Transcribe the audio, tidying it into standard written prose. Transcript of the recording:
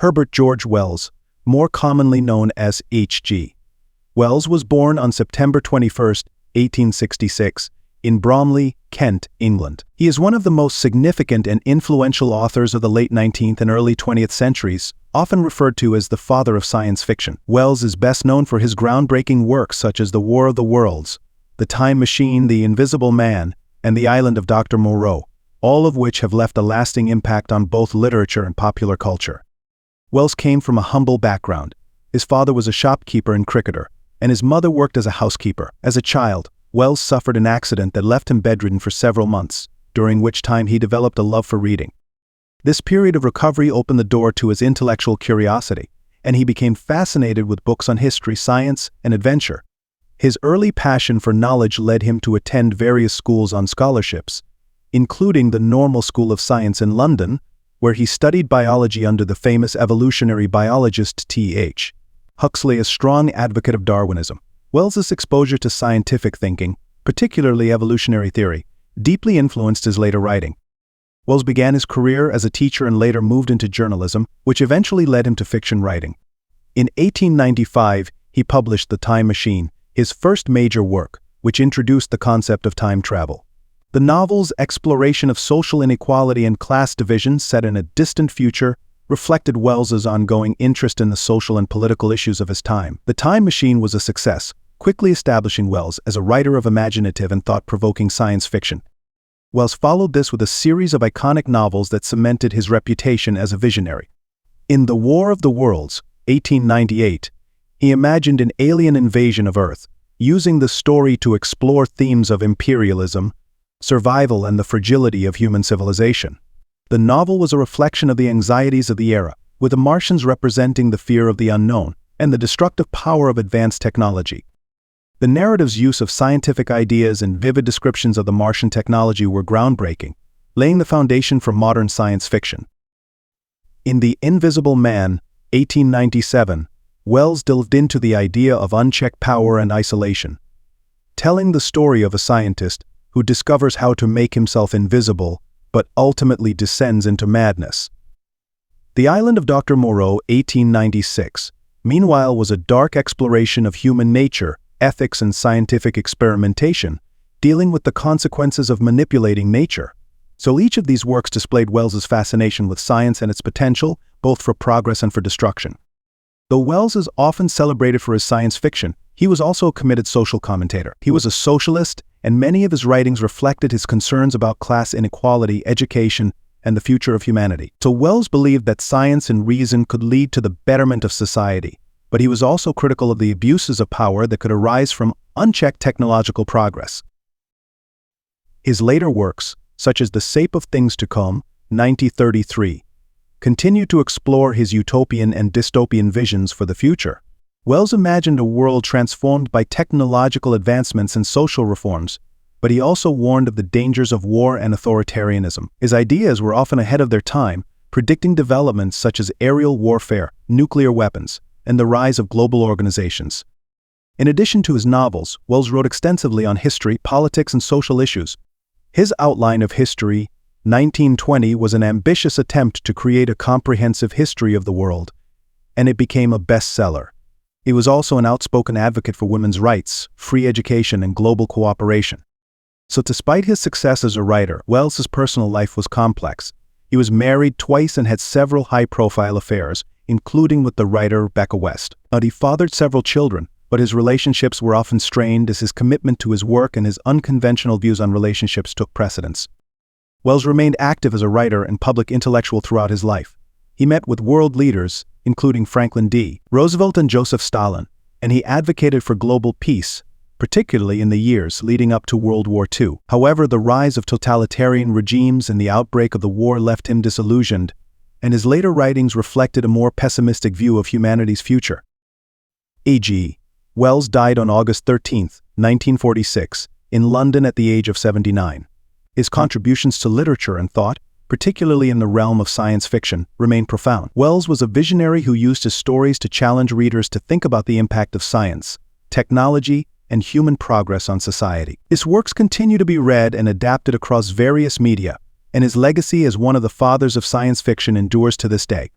Herbert George Wells, more commonly known as H.G. Wells was born on September 21, 1866, in Bromley, Kent, England. He is one of the most significant and influential authors of the late 19th and early 20th centuries, often referred to as the father of science fiction. Wells is best known for his groundbreaking works such as The War of the Worlds, The Time Machine, The Invisible Man, and The Island of Dr. Moreau, all of which have left a lasting impact on both literature and popular culture. Wells came from a humble background. His father was a shopkeeper and cricketer, and his mother worked as a housekeeper. As a child, Wells suffered an accident that left him bedridden for several months, during which time he developed a love for reading. This period of recovery opened the door to his intellectual curiosity, and he became fascinated with books on history, science, and adventure. His early passion for knowledge led him to attend various schools on scholarships, including the Normal School of Science in London, where he studied biology under the famous evolutionary biologist T.H. Huxley, a strong advocate of Darwinism. Wells's exposure to scientific thinking, particularly evolutionary theory, deeply influenced his later writing. Wells began his career as a teacher and later moved into journalism, which eventually led him to fiction writing. In 1895, he published The Time Machine, his first major work, which introduced the concept of time travel. The novel's exploration of social inequality and class division set in a distant future reflected Wells's ongoing interest in the social and political issues of his time. The Time Machine was a success, quickly establishing Wells as a writer of imaginative and thought-provoking science fiction. Wells followed this with a series of iconic novels that cemented his reputation as a visionary. In The War of the Worlds, 1898, he imagined an alien invasion of Earth, using the story to explore themes of imperialism, survival, and the fragility of human civilization. The novel was a reflection of the anxieties of the era, with the Martians representing the fear of the unknown and the destructive power of advanced technology. The narrative's use of scientific ideas and vivid descriptions of the Martian technology were groundbreaking, laying the foundation for modern science fiction. In The Invisible Man, 1897, Wells delved into the idea of unchecked power and isolation, telling the story of a scientist who discovers how to make himself invisible but ultimately descends into madness. The Island of Dr. Moreau, 1896, meanwhile was a dark exploration of human nature, ethics, and scientific experimentation, dealing with the consequences of manipulating nature. So each of these works displayed Wells's fascination with science and its potential, both for progress and for destruction. Though Wells is often celebrated for his science fiction, he was also a committed social commentator. He was a socialist, and many of his writings reflected his concerns about class inequality, education, and the future of humanity. So Wells believed that science and reason could lead to the betterment of society, but he was also critical of the abuses of power that could arise from unchecked technological progress. His later works, such as The Shape of Things to Come, 1933, continue to explore his utopian and dystopian visions for the future. Wells imagined a world transformed by technological advancements and social reforms, but he also warned of the dangers of war and authoritarianism. His ideas were often ahead of their time, predicting developments such as aerial warfare, nuclear weapons, and the rise of global organizations. In addition to his novels, Wells wrote extensively on history, politics, and social issues. His Outline of History, 1920, was an ambitious attempt to create a comprehensive history of the world, and it became a bestseller. He was also an outspoken advocate for women's rights, free education, and global cooperation. So despite his success as a writer, Wells's personal life was complex. He was married twice and had several high-profile affairs, including with the writer Rebecca West. He fathered several children, but his relationships were often strained as his commitment to his work and his unconventional views on relationships took precedence. Wells remained active as a writer and public intellectual throughout his life. He met with world leaders, including Franklin D. Roosevelt and Joseph Stalin, and he advocated for global peace, particularly in the years leading up to World War II. However, the rise of totalitarian regimes and the outbreak of the war left him disillusioned, and his later writings reflected a more pessimistic view of humanity's future. A.G. Wells died on August 13, 1946, in London at the age of 79. His contributions to literature and thought, particularly in the realm of science fiction, remain profound. Wells was a visionary who used his stories to challenge readers to think about the impact of science, technology, and human progress on society. His works continue to be read and adapted across various media, and his legacy as one of the fathers of science fiction endures to this day.